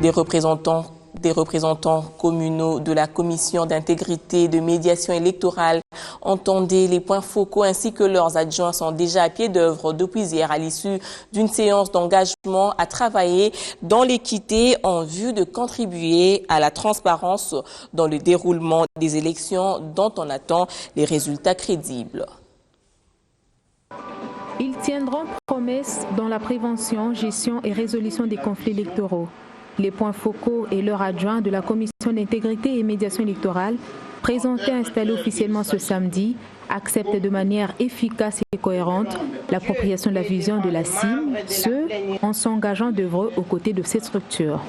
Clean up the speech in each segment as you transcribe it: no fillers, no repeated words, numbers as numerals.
Des représentants communaux de la Commission d'intégrité de médiation électorale entendaient les points focaux ainsi que leurs adjoints sont déjà à pied d'œuvre depuis hier à l'issue d'une séance d'engagement à travailler dans l'équité en vue de contribuer à la transparence dans le déroulement des élections dont on attend les résultats crédibles. Ils tiendront promesse dans la prévention, gestion et résolution des conflits électoraux. Les points focaux et leurs adjoints de la Commission d'intégrité et médiation électorale, présentés et installés officiellement ce samedi, acceptent de manière efficace et cohérente l'appropriation de la vision de la CIM, ce en s'engageant d'œuvrer aux côtés de cette structure.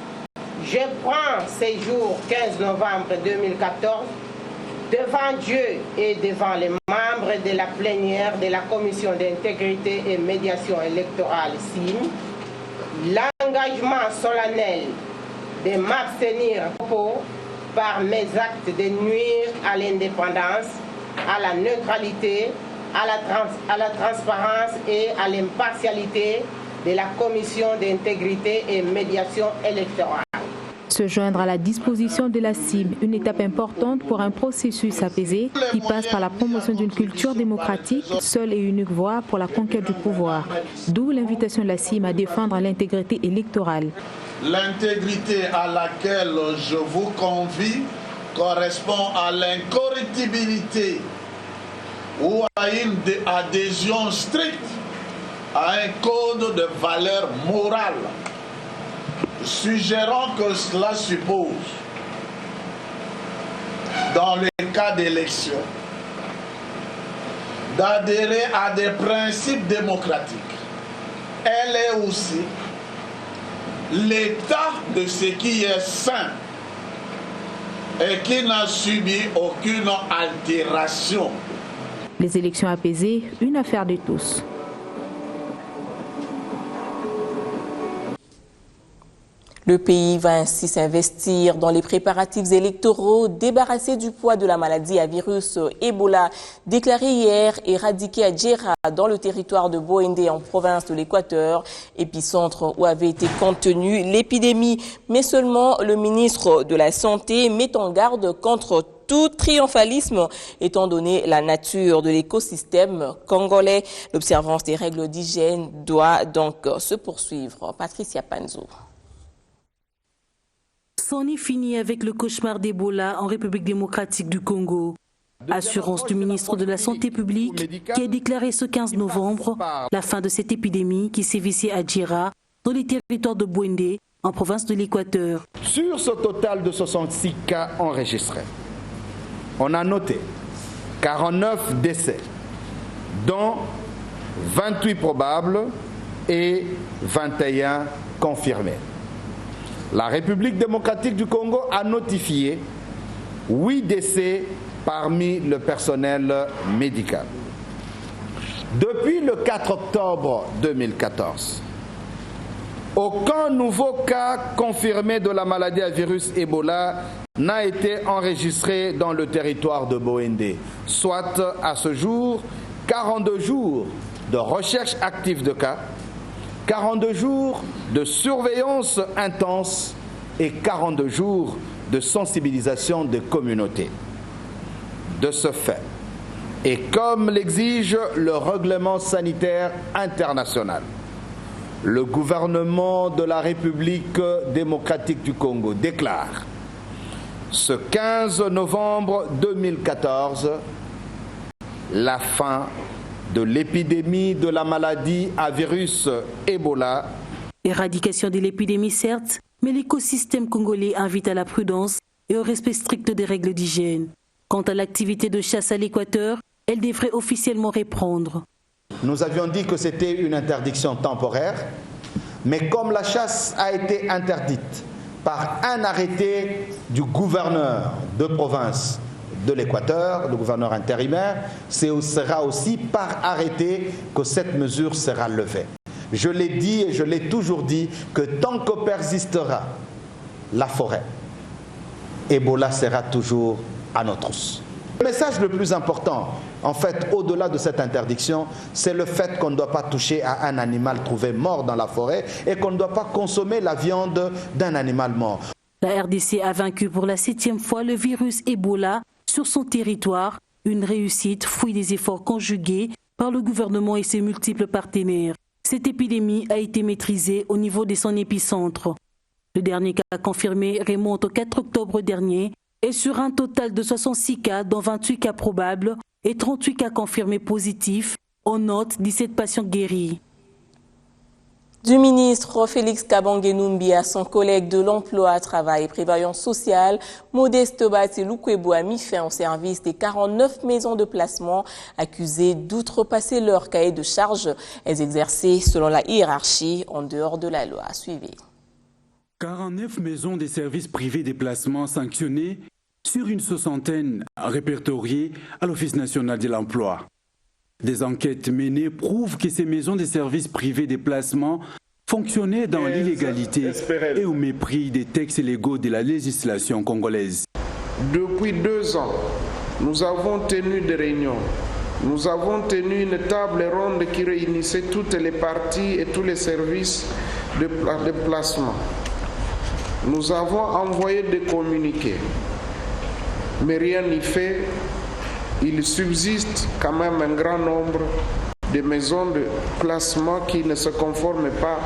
Je prends ces jours 15 novembre 2014 devant Dieu et devant les membres de la plénière de la Commission d'intégrité et médiation électorale CIM, l'engagement solennel de m'abstenir par mes actes de nuire à l'indépendance, à la neutralité, à la transparence et à l'impartialité de la Commission d'intégrité et médiation électorale. Se joindre à la disposition de la CIM, une étape importante pour un processus apaisé qui passe par la promotion d'une culture démocratique, seule et unique voie pour la conquête du pouvoir. D'où l'invitation de la CIM à défendre l'intégrité électorale. L'intégrité à laquelle je vous convie correspond à l'incorruptibilité ou à une adhésion stricte à un code de valeurs morales, suggérant que cela suppose, dans le cas d'élection, d'adhérer à des principes démocratiques. Elle est aussi l'état de ce qui est sain et qui n'a subi aucune altération. Les élections apaisées, une affaire de tous. Le pays va ainsi s'investir dans les préparatifs électoraux, débarrassé du poids de la maladie à virus Ebola, déclarée hier éradiquée à Djera, dans le territoire de Boendé, en province de l'Équateur, épicentre où avait été contenue l'épidémie. Mais seulement le ministre de la Santé met en garde contre tout triomphalisme, étant donné la nature de l'écosystème congolais. L'observance des règles d'hygiène doit donc se poursuivre. Patricia Panzo. C'en est fini avec le cauchemar d'Ebola en République démocratique du Congo. Assurance du ministre de la Santé publique qui a déclaré ce 15 novembre la fin de cette épidémie qui sévissait à Djera, dans les territoires de Boendé, en province de l'Équateur. Sur ce total de 66 cas enregistrés, on a noté 49 décès, dont 28 probables et 21 confirmés. La République démocratique du Congo a notifié 8 décès parmi le personnel médical. Depuis le 4 octobre 2014, aucun nouveau cas confirmé de la maladie à virus Ebola n'a été enregistré dans le territoire de Boendé, soit à ce jour 42 jours de recherche active de cas, 42 jours de surveillance intense et 42 jours de sensibilisation des communautés. De ce fait, et comme l'exige le règlement sanitaire international, le gouvernement de la République démocratique du Congo déclare ce 15 novembre 2014 la fin de l'épidémie de la maladie à virus Ebola. Éradication de l'épidémie certes, mais l'écosystème congolais invite à la prudence et au respect strict des règles d'hygiène. Quant à l'activité de chasse à l'Équateur, elle devrait officiellement reprendre. Nous avions dit que c'était une interdiction temporaire, mais comme la chasse a été interdite par un arrêté du gouverneur de province de l'Équateur, le gouverneur intérimaire, ce sera aussi par arrêté que cette mesure sera levée. Je l'ai dit et je l'ai toujours dit que tant que persistera la forêt, Ebola sera toujours à nos trousses. Le message le plus important En fait, au-delà de cette interdiction, c'est le fait qu'on ne doit pas toucher à un animal trouvé mort dans la forêt et qu'on ne doit pas consommer la viande d'un animal mort. La RDC a vaincu pour la 7e fois le virus Ebola sur son territoire, une réussite fruit des efforts conjugués par le gouvernement et ses multiples partenaires. Cette épidémie a été maîtrisée au niveau de son épicentre. Le dernier cas confirmé remonte au 4 octobre dernier et sur un total de 66 cas, dont 28 cas probables et 38 cas confirmés positifs, on note 17 patients guéris. Du ministre Félix Kabange-Numbi à son collègue de l'Emploi, Travail et Prévoyance sociale, Modeste Bati-Lukwebo a mis fin au service des 49 maisons de placement accusées d'outrepasser leur cahier de charges. Elles exerçaient selon la hiérarchie en dehors de la loi. Suivez. 49 maisons des services privés des placements sanctionnées sur une 60aine répertoriées à l'Office national de l'emploi. Des enquêtes menées prouvent que ces maisons des services privés des placements fonctionnaient dans l'illégalité et au mépris des textes légaux de la législation congolaise. Depuis 2 ans, nous avons tenu des réunions. Nous avons tenu une table ronde qui réunissait toutes les parties et tous les services de placement. Nous avons envoyé des communiqués, mais rien n'y fait. Il subsiste quand même un grand nombre de maisons de placement qui ne se conforment pas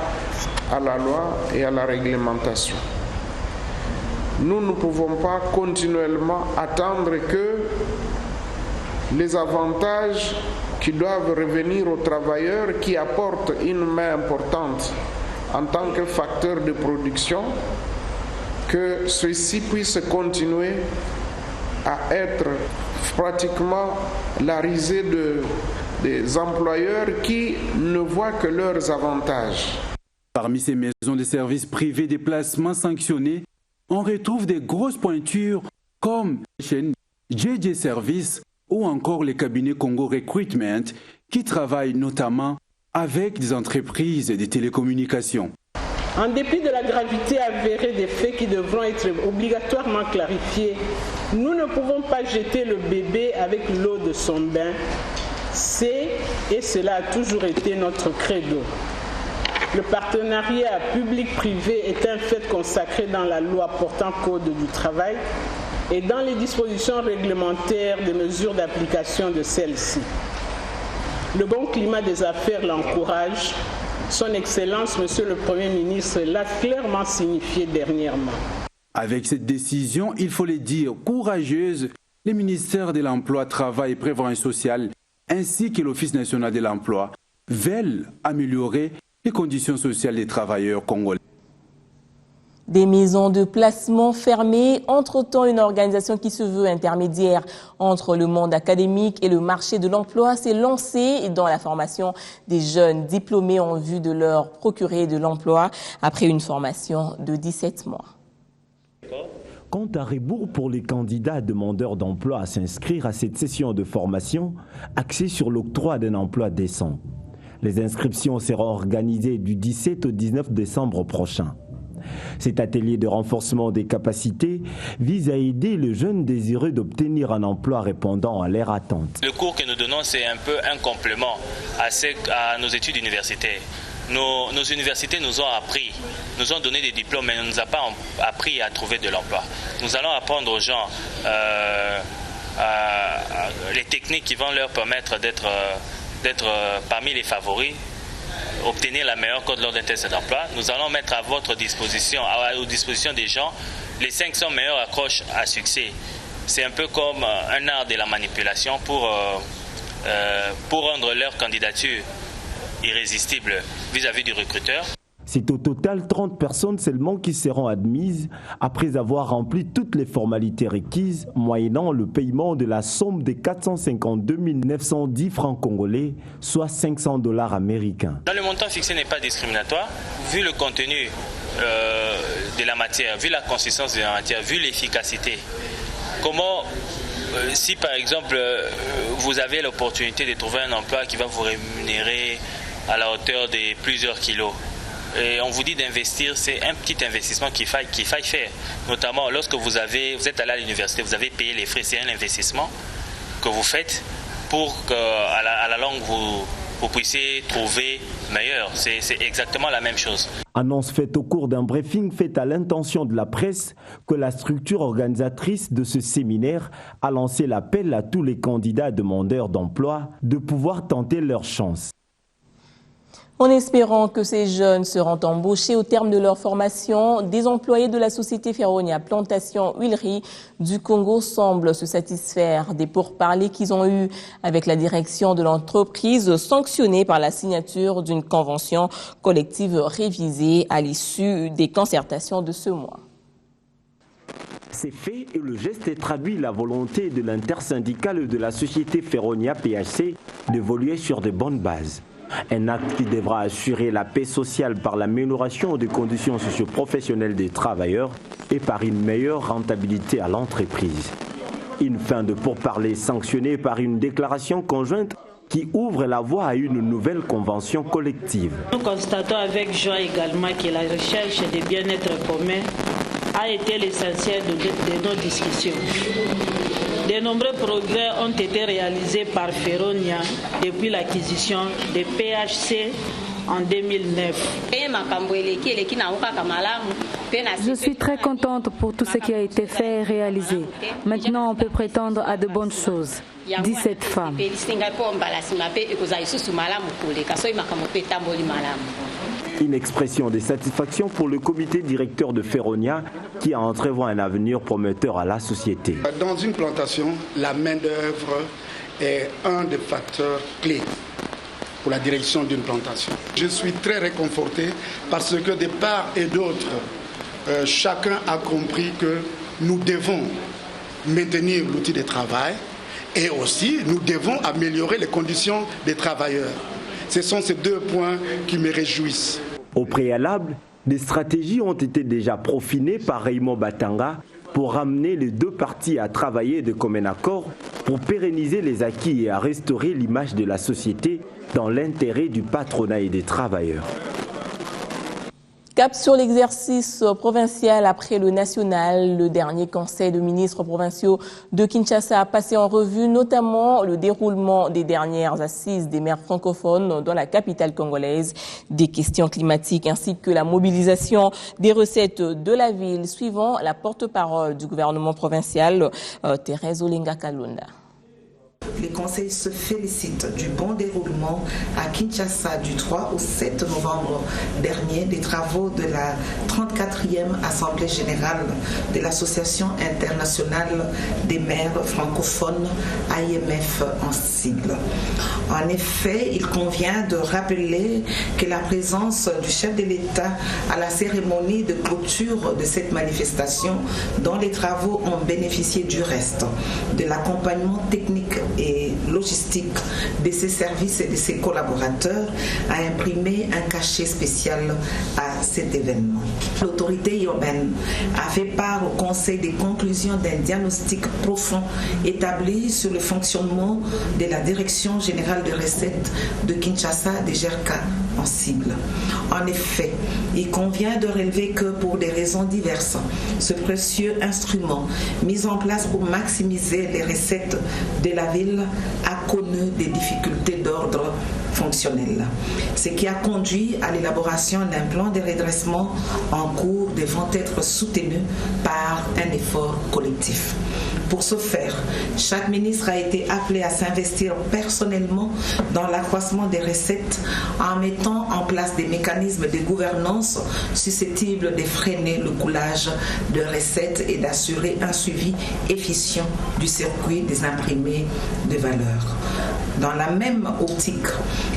à la loi et à la réglementation. Nous ne pouvons pas continuellement attendre que les avantages qui doivent revenir aux travailleurs qui apportent une main importante en tant que facteur de production, que ceux-ci puissent continuer à être pratiquement la risée des employeurs qui ne voient que leurs avantages. Parmi ces maisons de services privés des placements sanctionnés, on retrouve des grosses pointures comme JJ Service ou encore les cabinets Congo Recruitment qui travaillent notamment avec des entreprises de télécommunications. En dépit de la gravité avérée des faits qui devront être obligatoirement clarifiés, nous ne pouvons pas jeter le bébé avec l'eau de son bain. C'est, et cela a toujours été notre credo. Le partenariat public-privé est un fait consacré dans la loi portant Code du travail et dans les dispositions réglementaires des mesures d'application de celle-ci. Le bon climat des affaires l'encourage. Son Excellence, Monsieur le Premier ministre, l'a clairement signifié dernièrement. Avec cette décision, il faut le dire, courageuse, les ministères de l'Emploi, Travail et Prévoyance sociale, ainsi que l'Office national de l'emploi, veulent améliorer les conditions sociales des travailleurs congolais. Des maisons de placement fermées. Entre-temps, une organisation qui se veut intermédiaire entre le monde académique et le marché de l'emploi s'est lancée dans la formation des jeunes diplômés en vue de leur procurer de l'emploi après une formation de 17 mois. Compte à rebours pour les candidats demandeurs d'emploi à s'inscrire à cette session de formation axée sur l'octroi d'un emploi décent. Les inscriptions seront organisées du 17 au 19 décembre prochain. Cet atelier de renforcement des capacités vise à aider les jeunes désireux d'obtenir un emploi répondant à leurs attentes. Le cours que nous donnons, c'est un peu un complément à nos études universitaires. Nos universités nous ont appris, nous ont donné des diplômes, mais ne nous ont pas appris à trouver de l'emploi. Nous allons apprendre aux gens les techniques qui vont leur permettre d'être parmi les favoris, obtenir la meilleure cote lors d'un test d'emploi. Nous allons mettre à votre disposition, aux dispositions des gens, les 500 meilleures accroches à succès. C'est un peu comme un art de la manipulation pour rendre leur candidature irrésistible vis-à-vis du recruteur. C'est au total 30 personnes seulement qui seront admises après avoir rempli toutes les formalités requises, moyennant le paiement de la somme de 452 910 francs congolais, soit $500 américains. Dans le montant fixé n'est pas discriminatoire, vu le contenu de la matière, vu la consistance de la matière, vu l'efficacité. Comment, si par exemple vous avez l'opportunité de trouver un emploi qui va vous rémunérer à la hauteur de plusieurs kilos, et on vous dit d'investir, c'est un petit investissement qu'il faille faire. Notamment lorsque vous êtes allé à l'université, vous avez payé les frais, c'est un investissement que vous faites pour qu'à la longue vous puissiez trouver meilleur. C'est exactement la même chose. Annonce faite au cours d'un briefing fait à l'intention de la presse que la structure organisatrice de ce séminaire a lancé l'appel à tous les candidats demandeurs d'emploi de pouvoir tenter leur chance. En espérant que ces jeunes seront embauchés au terme de leur formation, des employés de la société Feronia Plantation Huileries du Congo semblent se satisfaire des pourparlers qu'ils ont eus avec la direction de l'entreprise, sanctionnée par la signature d'une convention collective révisée à l'issue des concertations de ce mois. C'est fait et le geste traduit la volonté de l'intersyndicale de la société Feronia PHC d'évoluer sur de bonnes bases. Un acte qui devra assurer la paix sociale par l'amélioration des conditions socio-professionnelles des travailleurs et par une meilleure rentabilité à l'entreprise. Une fin de pourparlers sanctionnée par une déclaration conjointe qui ouvre la voie à une nouvelle convention collective. Nous constatons avec joie également que la recherche des bien-être commun a été l'essentiel de nos discussions. De nombreux progrès ont été réalisés par Feronia depuis l'acquisition de PHC en 2009. Je suis très contente pour tout ce qui a été fait et réalisé. Maintenant, on peut prétendre à de bonnes choses. 17 femmes. Une expression de satisfaction pour le comité directeur de Feronia qui entrevoit un avenir prometteur à la société. Dans une plantation, la main-d'œuvre est un des facteurs clés pour la direction d'une plantation. Je suis très réconforté parce que de part et d'autre, chacun a compris que nous devons maintenir l'outil de travail et aussi nous devons améliorer les conditions des travailleurs. Ce sont ces deux points qui me réjouissent. Au préalable, des stratégies ont été déjà profinées par Raymond Batanga pour ramener les deux parties à travailler de commun accord pour pérenniser les acquis et à restaurer l'image de la société dans l'intérêt du patronat et des travailleurs. Cap sur l'exercice provincial après le national, le dernier conseil de ministres provinciaux de Kinshasa a passé en revue notamment le déroulement des dernières assises des maires francophones dans la capitale congolaise, des questions climatiques ainsi que la mobilisation des recettes de la ville, suivant la porte-parole du gouvernement provincial, Thérèse Olenga Kalunda. Les conseils se félicitent du bon déroulement à Kinshasa du 3 au 7 novembre dernier des travaux de la 34e Assemblée générale de l'Association internationale des maires francophones, AIMF en sigle. En effet, il convient de rappeler que la présence du chef de l'État à la cérémonie de clôture de cette manifestation, dont les travaux ont bénéficié du reste, de l'accompagnement technique et logistique de ses services et de ses collaborateurs, a imprimé un cachet spécial à cet événement. L'autorité urbaine a fait part au Conseil des conclusions d'un diagnostic profond établi sur le fonctionnement de la Direction générale de recettes de Kinshasa, des GERCA en sigle. En effet, il convient de relever que pour des raisons diverses, ce précieux instrument mis en place pour maximiser les recettes de la ville a connu des difficultés d'ordre fonctionnel, ce qui a conduit à l'élaboration d'un plan de redressement en cours devant être soutenu par un effort collectif. Pour ce faire, chaque ministre a été appelé à s'investir personnellement dans l'accroissement des recettes en mettant en place des mécanismes de gouvernance susceptibles de freiner le coulage de recettes et d'assurer un suivi efficient du circuit des imprimés de valeur. Dans la même optique,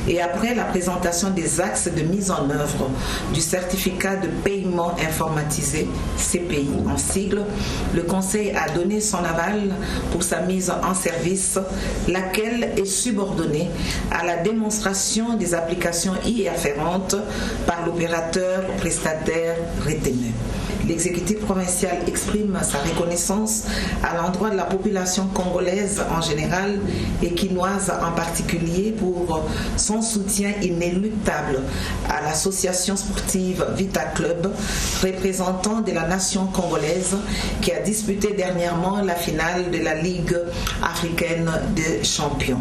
et après la présentation des axes de mise en œuvre du certificat de paiement informatisé, CPI en sigle, le Conseil a donné son aval pour sa mise en service, laquelle est subordonnée à la démonstration des applications y afférentes par l'opérateur prestataire retenu. L'exécutif provincial exprime sa reconnaissance à l'endroit de la population congolaise en général et quinoise en particulier pour son soutien inéluctable à l'association sportive Vita Club, représentant de la nation congolaise qui a disputé dernièrement la finale de la Ligue africaine des champions.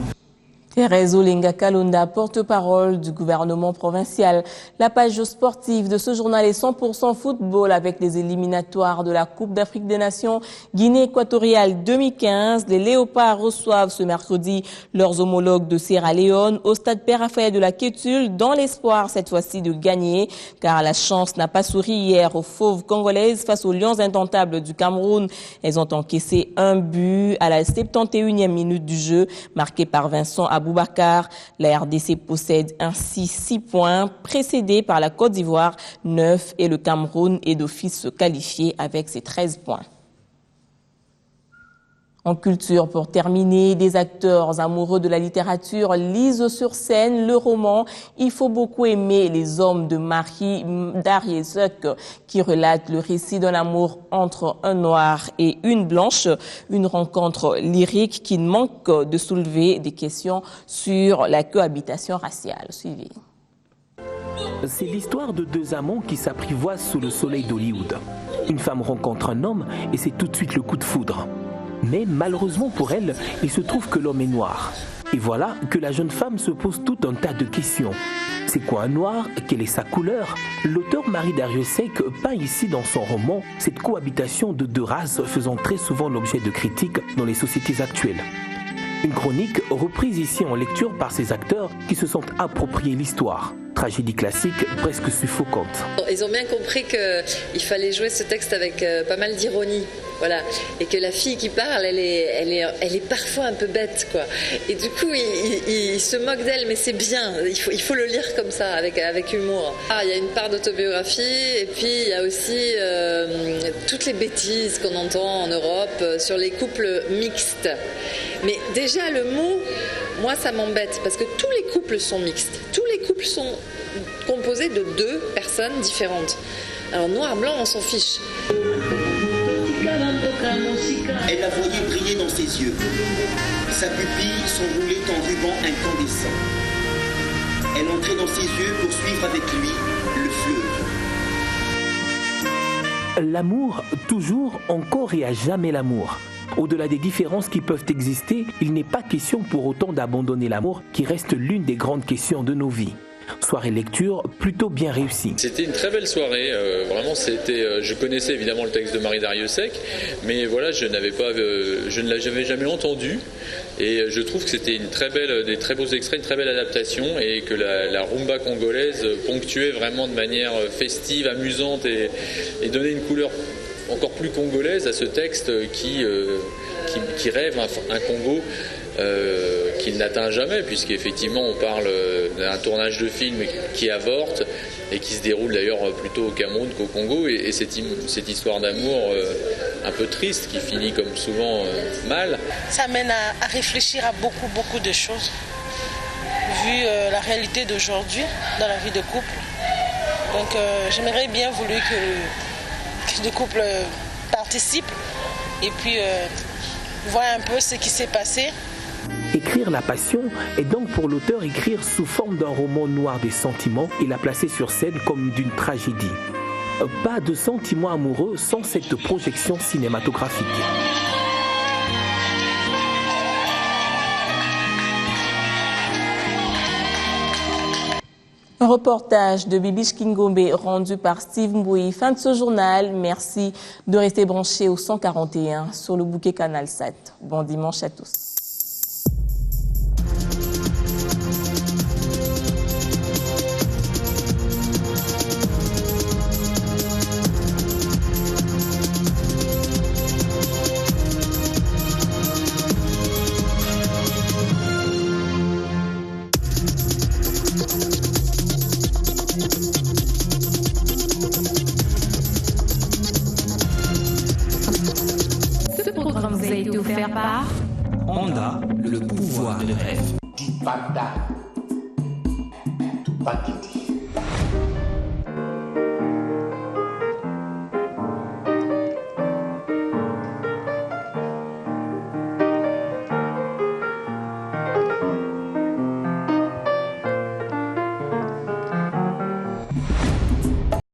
Thérèse Olenga Kalonda, porte-parole du gouvernement provincial. La page sportive de ce journal est 100% football avec les éliminatoires de la Coupe d'Afrique des Nations Guinée équatoriale 2015. Les Léopards reçoivent ce mercredi leurs homologues de Sierra Leone au stade Père-Raphaël de la Kétul dans l'espoir cette fois-ci de gagner car la chance n'a pas souri hier aux fauves congolaises face aux Lions indomptables du Cameroun. Elles ont encaissé un but à la 71e minute du jeu marqué par Vincent Aboubacar. La RDC possède ainsi 6 points, précédée par la Côte d'Ivoire 9 et le Cameroun est d'office qualifié avec ses 13 points. En culture, pour terminer, des acteurs amoureux de la littérature lisent sur scène le roman « Il faut beaucoup aimer les hommes » de Marie Darrieussecq qui relate le récit d'un amour entre un noir et une blanche, une rencontre lyrique qui ne manque de soulever des questions sur la cohabitation raciale. Suivez. C'est l'histoire de deux amants qui s'apprivoisent sous le soleil d'Hollywood. Une femme rencontre un homme et c'est tout de suite le coup de foudre. Mais malheureusement pour elle, il se trouve que l'homme est noir. Et voilà que la jeune femme se pose tout un tas de questions. C'est quoi un noir? Quelle est sa couleur? L'auteur Marie Darrieussecq peint ici dans son roman cette cohabitation de deux races faisant très souvent l'objet de critiques dans les sociétés actuelles. Une chronique reprise ici en lecture par ces acteurs qui se sont appropriés l'histoire. Tragédie classique presque suffocante. Ils ont bien compris qu'il fallait jouer ce texte avec pas mal d'ironie. Voilà. Et que la fille qui parle, elle est parfois un peu bête, quoi. Et du coup, il se moque d'elle, mais c'est bien. Il faut le lire comme ça, avec humour. Il y a une part d'autobiographie, et puis il y a aussi toutes les bêtises qu'on entend en Europe sur les couples mixtes. Mais déjà, le mot, moi, ça m'embête, parce que tous les couples sont mixtes. Tous les couples sont composés de deux personnes différentes. Alors, noir-blanc, on s'en fiche. Elle la voyait briller dans ses yeux. Sa pupille s'enroulait en ruban incandescent. Elle entrait dans ses yeux pour suivre avec lui le fleuve. L'amour, toujours, encore et à jamais l'amour. Au-delà des différences qui peuvent exister, il n'est pas question pour autant d'abandonner l'amour qui reste l'une des grandes questions de nos vies. Soirée lecture plutôt bien réussie. C'était une très belle soirée, vraiment c'était. Je connaissais évidemment le texte de Marie Darrieussecq, mais voilà, je ne l'avais jamais entendu, et je trouve que c'était des très beaux extraits, une très belle adaptation, et que la rumba congolaise ponctuait vraiment de manière festive, amusante, et donnait une couleur encore plus congolaise à ce texte qui rêve un Congo qu'il n'atteint jamais, puisqu'effectivement on parle d'un tournage de film qui avorte et qui se déroule d'ailleurs plutôt au Cameroun qu'au Congo, et cette histoire d'amour un peu triste qui finit comme souvent mal. Ça mène à réfléchir à beaucoup de choses, vu la réalité d'aujourd'hui dans la vie de couple. Donc j'aimerais bien vouloir que les couples participent et puis voir un peu ce qui s'est passé. Écrire la passion est donc pour l'auteur écrire sous forme d'un roman noir des sentiments et la placer sur scène comme d'une tragédie. Pas de sentiments amoureux sans cette projection cinématographique. Un reportage de Bibiche Kingombe rendu par Steve Mboui. Fin de ce journal. Merci de rester branchés au 141 sur le bouquet Canal 7. Bon dimanche à tous. Honda, le pouvoir de rêve. Dibanda, Badidi.